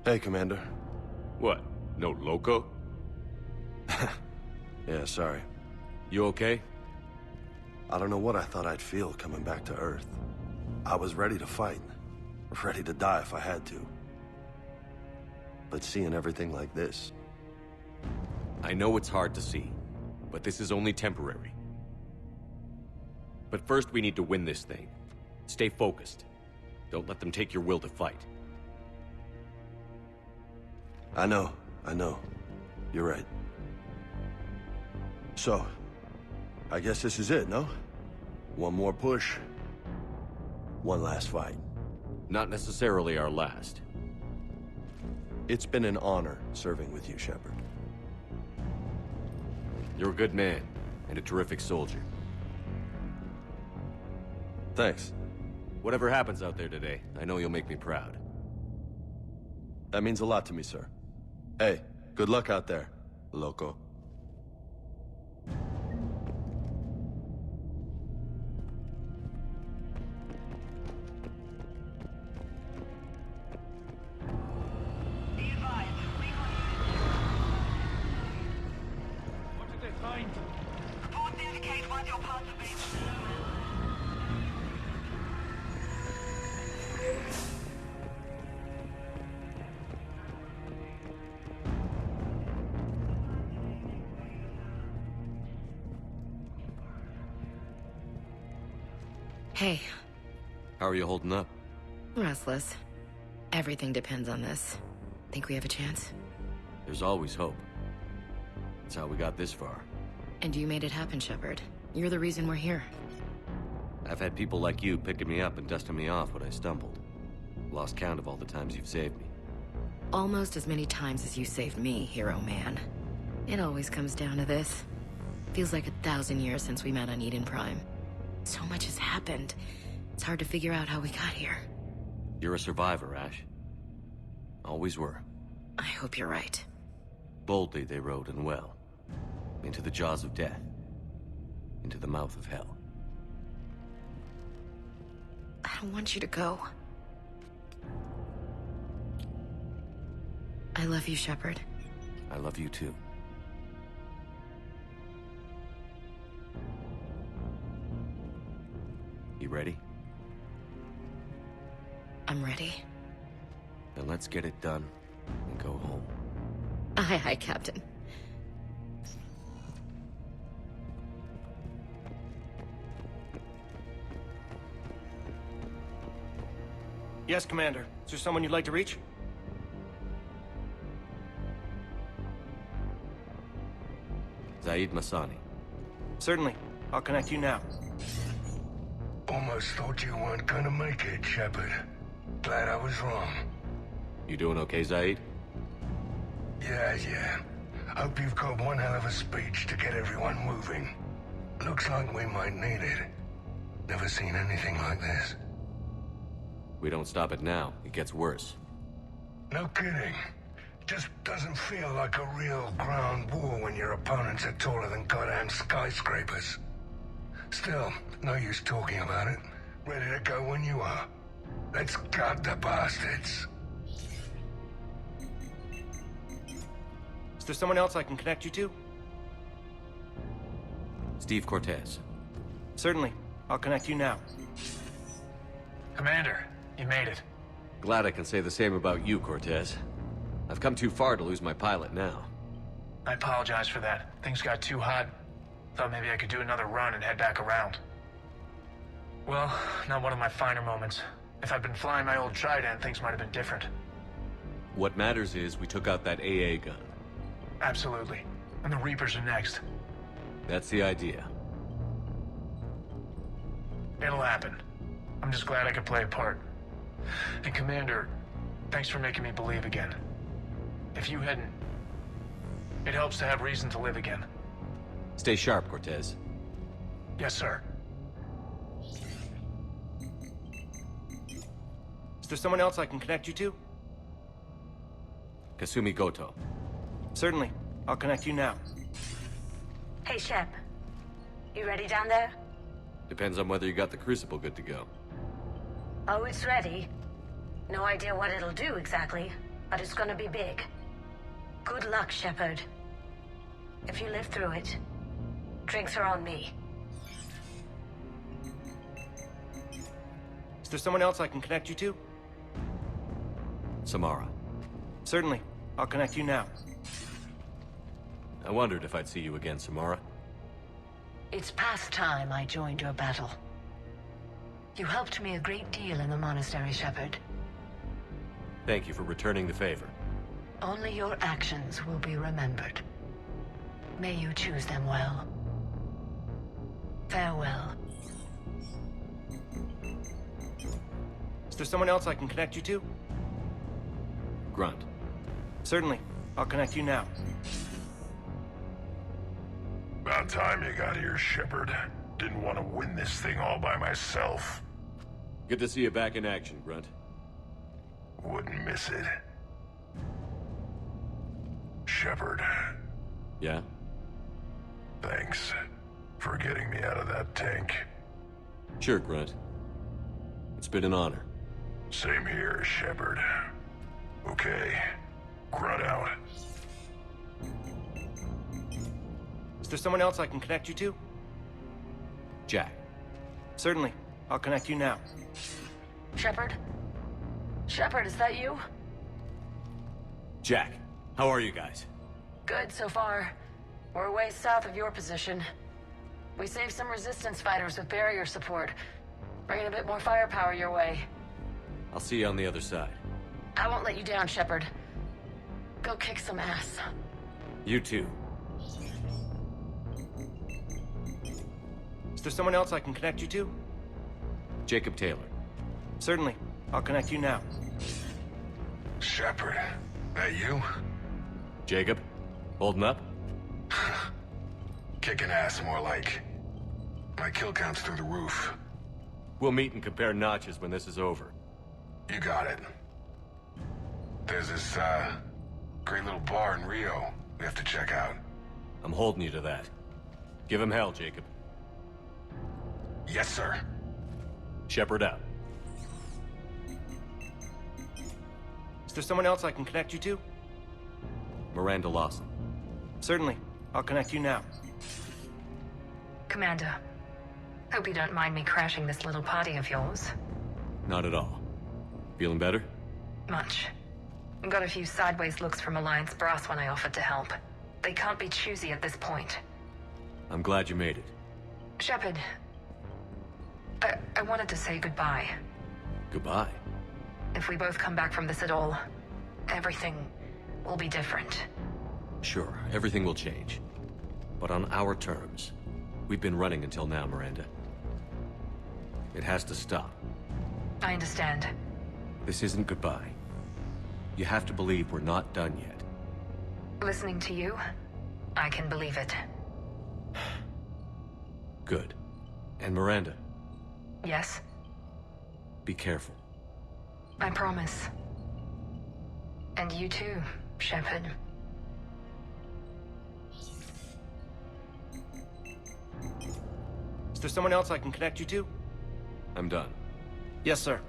Hey, Commander. What? No loco? Yeah, sorry. You okay? I don't know what I thought I'd feel coming back to Earth. I was ready to fight. Ready to die if I had to. But seeing everything like this... I know it's hard to see, but this is only temporary. But first we need to win this thing. Stay focused. Don't let them take your will to fight. I know. You're right. So, I guess this is it, no? One more push. One last fight. Not necessarily our last. It's been an honor serving with you, Shepard. You're a good man, and a terrific soldier. Thanks. Whatever happens out there today, I know you'll make me proud. That means a lot to me, sir. Hey, good luck out there, loco. What did they find? Reports indicate one of your parts of base. Hey, How are you holding up? restless. Everything depends on this. Think we have a chance? There's always hope. That's how we got this far. And you made it happen, Shepard. You're the reason we're here. I've had people like you picking me up and dusting me off when I stumbled. Lost count of all the times you've saved me. Almost as many times as you saved me, hero man. It always comes down to this. Feels like 1,000 years since we met on Eden Prime. So much has happened. It's hard to figure out how we got here. You're a survivor, Ash. Always were. I hope you're right. Boldly they rode and well. Into the jaws of death. Into the mouth of hell. I don't want you to go. I love you, Shepard. I love you too. You ready? I'm ready. Then let's get it done and go home. Aye, aye, Captain. Yes, Commander. Is there someone you'd like to reach? Zaid Masani. Certainly. I'll connect you now. Almost thought you weren't gonna make it, Shepard. Glad I was wrong. You doing okay, Zaid? Yeah. Hope you've got one hell of a speech to get everyone moving. Looks like we might need it. Never seen anything like this. We don't stop it now, it gets worse. No kidding. Just doesn't feel like a real ground war when your opponents are taller than goddamn skyscrapers. Still, no use talking about it. Ready to go when you are. Let's gut the bastards. Is there someone else I can connect you to? Steve Cortez. Certainly. I'll connect you now. Commander, you made it. Glad I can say the same about you, Cortez. I've come too far to lose my pilot now. I apologize for that. Things got too hot. Thought maybe I could do another run and head back around. Well, not one of my finer moments. If I'd been flying my old Trident, things might have been different. What matters is we took out that AA gun. Absolutely. And the Reapers are next. That's the idea. It'll happen. I'm just glad I could play a part. And Commander, thanks for making me believe again. If you hadn't, it helps to have reason to live again. Stay sharp, Cortez. Yes, sir. Is there someone else I can connect you to? Kasumi Goto. Certainly. I'll connect you now. Hey, Shep. You ready down there? Depends on whether you got the Crucible good to go. Oh, it's ready. No idea what it'll do exactly, but it's gonna be big. Good luck, Shepard. If you live through it, drinks are on me. Is there someone else I can connect you to? Samara. Certainly. I'll connect you now. I wondered if I'd see you again, Samara. It's past time I joined your battle. You helped me a great deal in the monastery, Shepard. Thank you for returning the favor. Only your actions will be remembered. May you choose them well. Farewell. Is there someone else I can connect you to? Grunt. Certainly. I'll connect you now. About time you got here, Shepard. Didn't want to win this thing all by myself. Good to see you back in action, Grunt. Wouldn't miss it. Shepard, Yeah? thanks for getting me out of that tank. Sure, Grunt. It's been an honor. Same here, Shepard. Okay, Grunt out. Is there someone else I can connect you to? Jack. Certainly. I'll connect you now. Shepard? Shepard, is that you? Jack, how are you guys? Good so far. We're way south of your position. We saved some resistance fighters with barrier support. Bringing a bit more firepower your way. I'll see you on the other side. I won't let you down, Shepard. Go kick some ass. You too. Is there someone else I can connect you to? Jacob Taylor. Certainly. I'll connect you now. Shepard, that you? Jacob? Holding up? Kicking ass, more like. My kill count's through the roof. We'll meet and compare notches when this is over. You got it. There's this, great little bar in Rio we have to check out. I'm holding you to that. Give him hell, Jacob. Yes, sir. Shepard out. Is there someone else I can connect you to? Miranda Lawson. Certainly. I'll connect you now. Commander, hope you don't mind me crashing this little party of yours. Not at all. Feeling better? Much. Got a few sideways looks from Alliance brass when I offered to help. They can't be choosy at this point. I'm glad you made it. Shepard, I wanted to say goodbye. Goodbye. If we both come back from this at all, everything will be different. Sure, everything will change. But on our terms. We've been running until now, Miranda. It has to stop. I understand. This isn't goodbye. You have to believe we're not done yet. Listening to you, I can believe it. Good. And Miranda, Yes, be careful. I promise. And you too, Shepard. Is there someone else I can connect you to? I'm done. Yes, sir.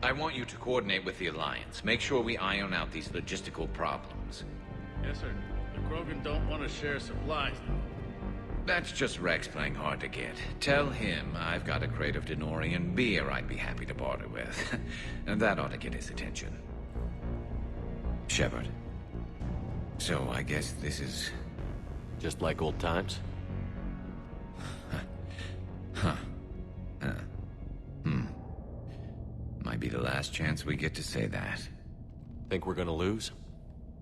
I want you to coordinate with the Alliance. Make sure we iron out these logistical problems. Yes, sir. The Krogan don't want to share supplies. That's just Rex playing hard to get. Tell him I've got a crate of Denorian beer I'd be happy to barter with. And that ought to get his attention. Shepard. So I guess this is... Just like old times? Might be the last chance we get to say that. Think we're gonna lose?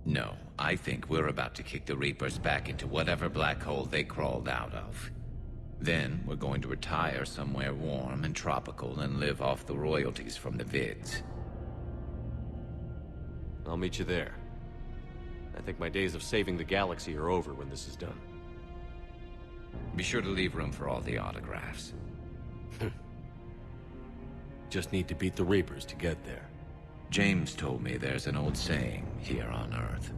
No, I think we're about to kick the Reapers back into whatever black hole they crawled out of. Then we're going to retire somewhere warm and tropical and live off the royalties from the vids. I'll meet you there. I think my days of saving the galaxy are over when this is done. Be sure to leave room for all the autographs. Just need to beat the Reapers to get there. James told me there's an old saying here on Earth.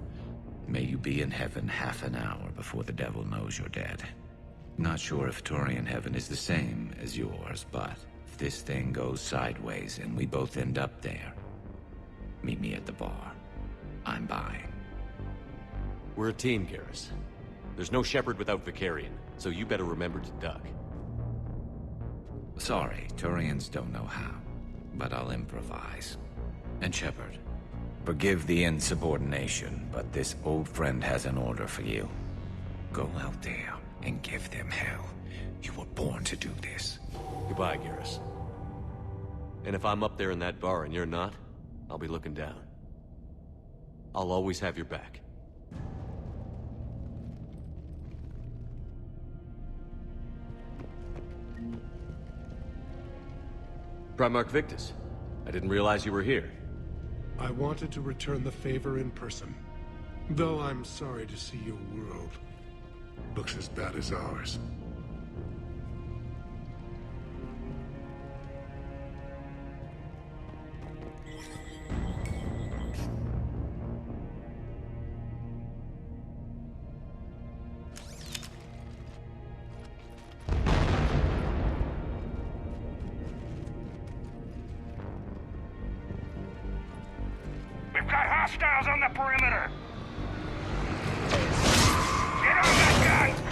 May you be in heaven half an hour before the devil knows you're dead. Not sure if Turian heaven is the same as yours, but if this thing goes sideways and we both end up there, meet me at the bar. I'm buying. We're a team, Garrus. There's no Shepard without Vicarian, so you better remember to duck. Sorry, Turians don't know how, but I'll improvise. And Shepard, forgive the insubordination, but this old friend has an order for you. Go out there and give them hell. You were born to do this. Goodbye, Garrus. And if I'm up there in that bar and you're not, I'll be looking down. I'll always have your back. Primarch Victus, I didn't realize you were here. I wanted to return the favor in person. Though I'm sorry to see your world looks as bad as ours. We've got hostiles on the perimeter! Get on that gun!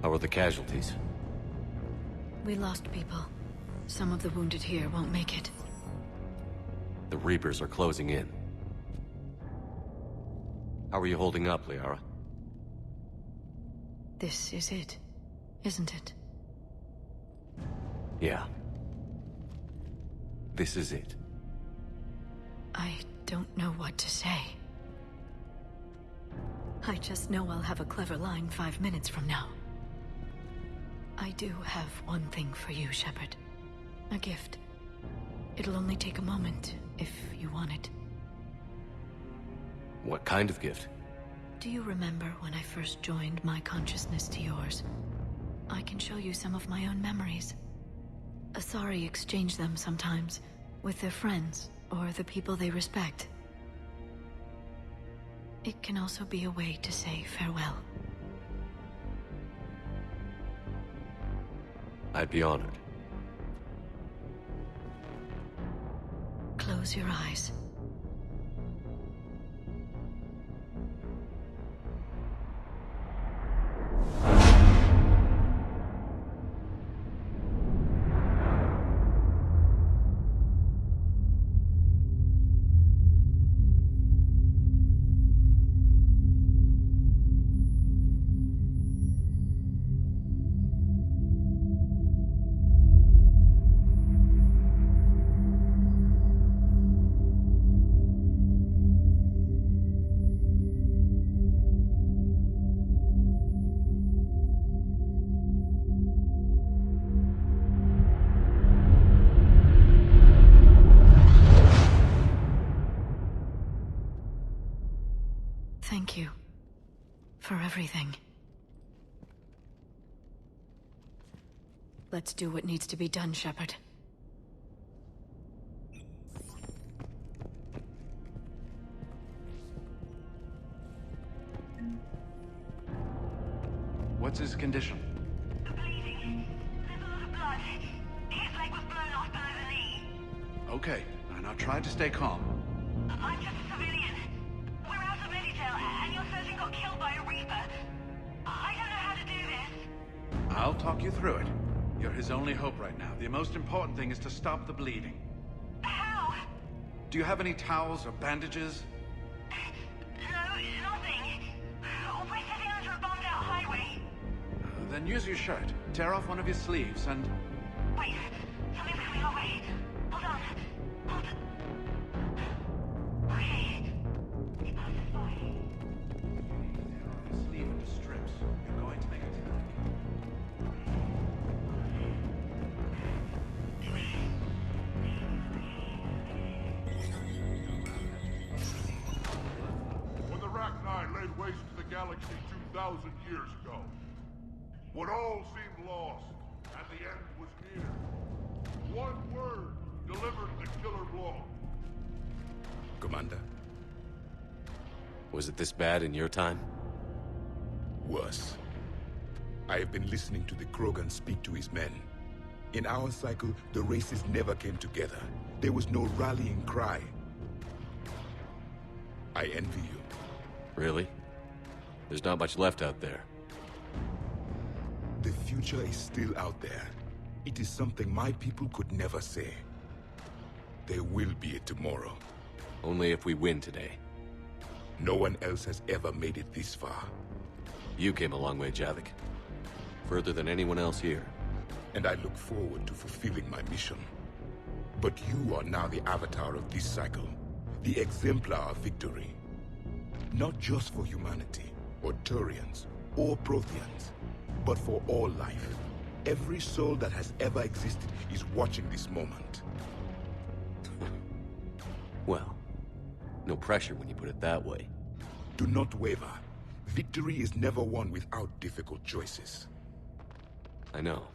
How are the casualties? We lost people. Some of the wounded here won't make it. The Reapers are closing in. How are you holding up, Liara? This is it, isn't it? Yeah. This is it. I don't know what to say. I just know I'll have a clever line 5 minutes from now. I do have one thing for you, Shepard. A gift. It'll only take a moment, if you want it. What kind of gift? Do you remember when I first joined my consciousness to yours? I can show you some of my own memories. Asari exchange them sometimes, with their friends, or the people they respect. It can also be a way to say farewell. I'd be honored. Close your eyes. For everything. Let's do what needs to be done, Shepard. What's his condition? Bleeding. There's a lot of blood. His leg was blown off below the knee. Okay, now try to stay calm. I'm just a civilian. We're out of Meditail, and your surgeon got killed by a Reaper. I don't know how to do this. I'll talk you through it. You're his only hope right now. The most important thing is to stop the bleeding. How? Do you have any towels or bandages? No, nothing. We're sitting under a bombed-out highway. Then use your shirt. Tear off one of your sleeves and... Wait, something's coming our way. Hold on. Hold on. Okay. He passes by. Tear off your sleeve into strips. You're going to make a attack. When the Rachni laid waste to the galaxy 2,000 years ago, when all seemed lost and the end was near, one word delivered the killer blow. Commander? Was it this bad in your time? Worse. I have been listening to the Krogan speak to his men. In our cycle, the races never came together. There was no rallying cry. I envy you. Really? There's not much left out there. The future is still out there. It is something my people could never say. There will be a tomorrow. Only if we win today. No one else has ever made it this far. You came a long way, Javik. Further than anyone else here. And I look forward to fulfilling my mission. But you are now the avatar of this cycle. The exemplar of victory. Not just for humanity, or Turians, or Protheans, but for all life. Every soul that has ever existed is watching this moment. Well, no pressure when you put it that way. Do not waver. Victory is never won without difficult choices. I know.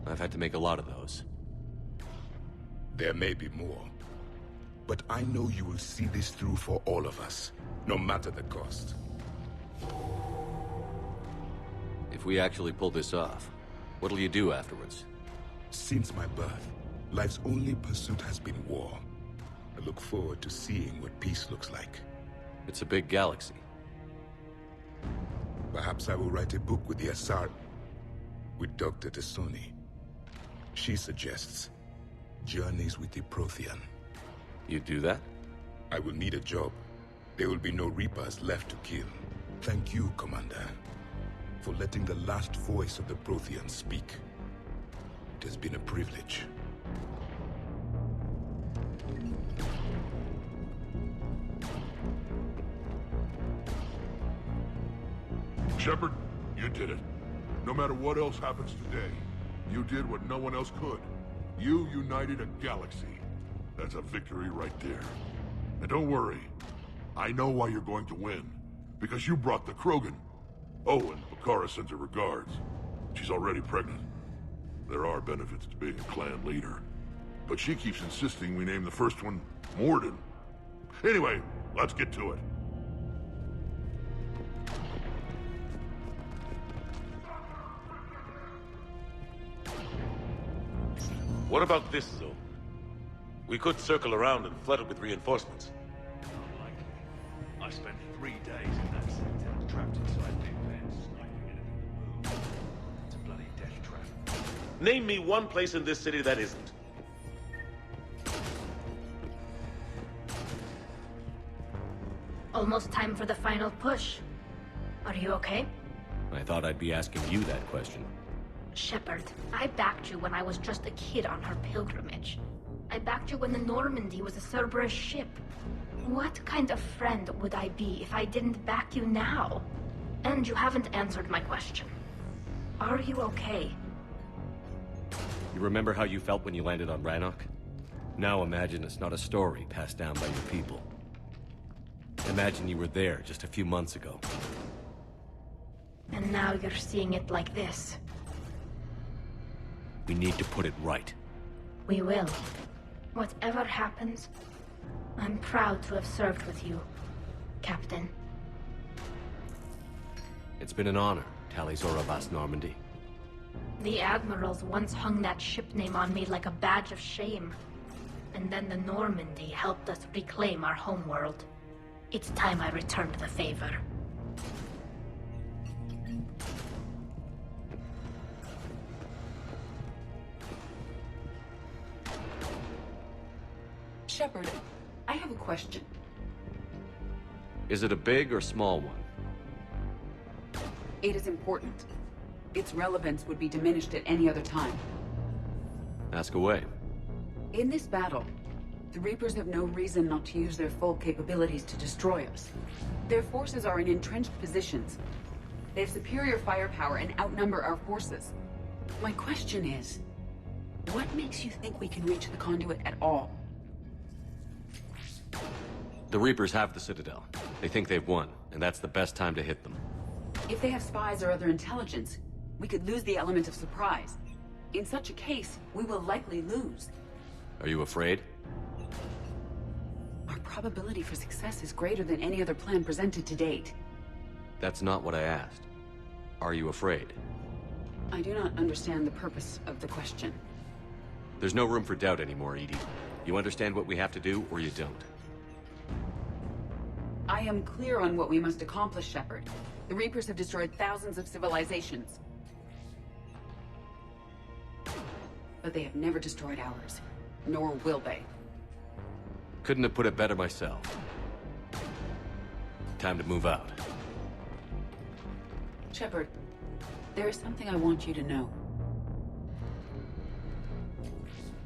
I've had to make a lot of those. There may be more. But I know you will see this through for all of us, no matter the cost. If we actually pull this off, what'll you do afterwards? Since my birth, life's only pursuit has been war. I look forward to seeing what peace looks like. It's a big galaxy. Perhaps I will write a book with the Asar... with Dr. Tasoni. She suggests journeys with the Prothean. You do that? I will need a job. There will be no Reapers left to kill. Thank you, Commander, for letting the last voice of the Prothean speak. It has been a privilege. Shepard, you did it. No matter what else happens today, you did what no one else could. You united a galaxy. That's a victory right there. And don't worry, I know why you're going to win. Because you brought the Krogan. Oh, and Bakara sends her regards. She's already pregnant. There are benefits to being a clan leader. But she keeps insisting we name the first one Morden. Anyway, let's get to it. What about this zone? We could circle around and flood it with reinforcements. Unlikely. I spent 3 days in that sector, trapped inside big vents, sniping anything that moves. It's a bloody death trap. Name me one place in this city that isn't. Almost time for the final push. Are you okay? I thought I'd be asking you that question. Shepard, I backed you when I was just a kid on her pilgrimage. I backed you when the Normandy was a Cerberus ship. What kind of friend would I be if I didn't back you now? And you haven't answered my question. Are you okay? You remember how you felt when you landed on Rannoch? Now imagine it's not a story passed down by your people. Imagine you were there just a few months ago. And now you're seeing it like this. We need to put it right. We will. Whatever happens, I'm proud to have served with you, Captain. It's been an honor, Tali'Zorah Vas Normandy. The Admirals once hung that ship name on me like a badge of shame. And then the Normandy helped us reclaim our homeworld. It's time I returned the favor. Shepard, I have a question. Is it a big or small one? It is important. Its relevance would be diminished at any other time. Ask away. In this battle, the Reapers have no reason not to use their full capabilities to destroy us. Their forces are in entrenched positions. They have superior firepower and outnumber our forces. My question is, what makes you think we can reach the conduit at all? The Reapers have the Citadel. They think they've won, and that's the best time to hit them. If they have spies or other intelligence, we could lose the element of surprise. In such a case, we will likely lose. Are you afraid? Our probability for success is greater than any other plan presented to date. That's not what I asked. Are you afraid? I do not understand the purpose of the question. There's no room for doubt anymore, Edie. You understand what we have to do, or you don't. I am clear on what we must accomplish, Shepard. The Reapers have destroyed thousands of civilizations. But they have never destroyed ours. Nor will they. Couldn't have put it better myself. Time to move out. Shepard, there is something I want you to know.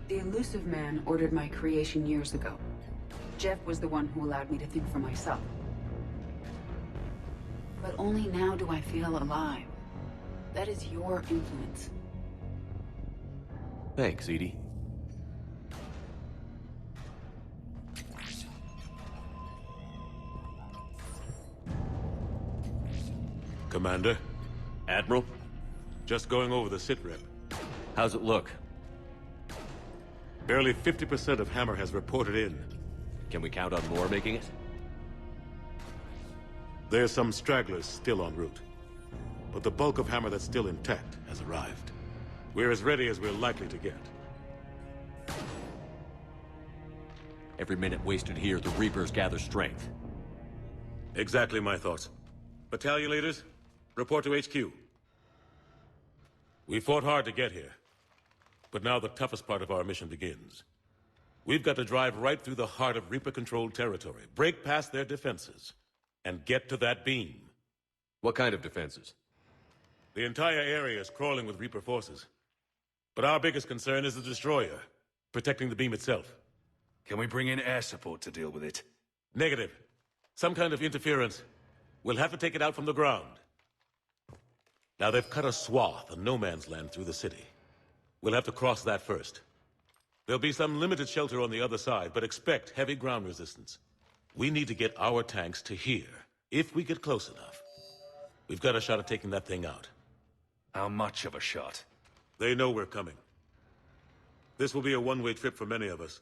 The Elusive Man ordered my creation years ago. Jeff was the one who allowed me to think for myself. But only now do I feel alive. That is your influence. Thanks, Edie. Commander? Admiral? Just going over the sitrep. How's it look? Barely 50% of Hammer has reported in. Can we count on more making it? There's some stragglers still en route. But the bulk of Hammer that's still intact has arrived. We're as ready as we're likely to get. Every minute wasted here, the Reapers gather strength. Exactly my thoughts. Battalion leaders, report to HQ. We fought hard to get here. But now the toughest part of our mission begins. We've got to drive right through the heart of Reaper-controlled territory, break past their defenses, and get to that beam. What kind of defenses? The entire area is crawling with Reaper forces. But our biggest concern is the destroyer, protecting the beam itself. Can we bring in air support to deal with it? Negative. Some kind of interference. We'll have to take it out from the ground. Now they've cut a swath of no man's land through the city. We'll have to cross that first. There'll be some limited shelter on the other side, but expect heavy ground resistance. We need to get our tanks to here, if we get close enough. We've got a shot at taking that thing out. How much of a shot? They know we're coming. This will be a one-way trip for many of us.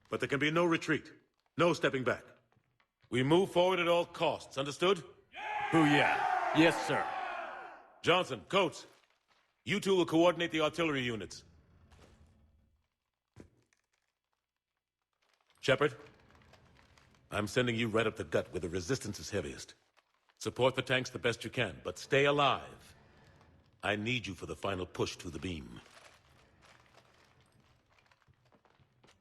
But there can be no retreat. No stepping back. We move forward at all costs, understood? Booyah. Yes, sir. Johnson, Coates, you two will coordinate the artillery units. Shepard, I'm sending you right up the gut where the resistance is heaviest. Support the tanks the best you can, but stay alive. I need you for the final push to the beam.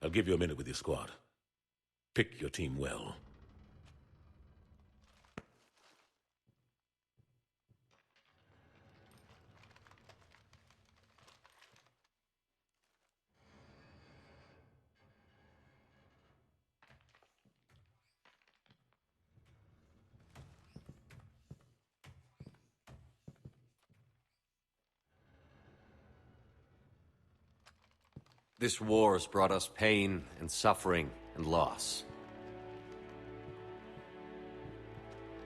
I'll give you a minute with your squad. Pick your team well. This war has brought us pain and suffering and loss.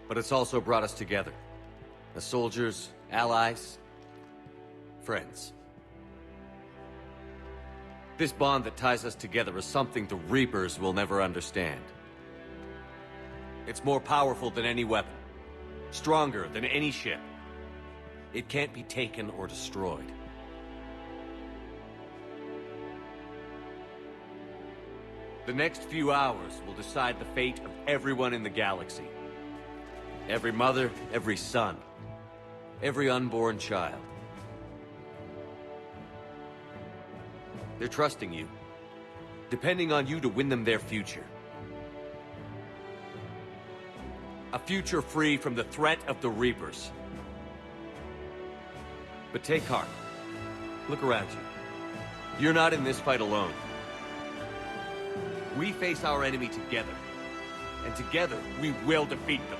But it's also brought us together. As soldiers, allies, friends. This bond that ties us together is something the Reapers will never understand. It's more powerful than any weapon, stronger than any ship. It can't be taken or destroyed. The next few hours will decide the fate of everyone in the galaxy. Every mother, every son, every unborn child. They're trusting you, depending on you to win them their future. A future free from the threat of the Reapers. But take heart. Look around you. You're not in this fight alone. We face our enemy together, and together we will defeat them.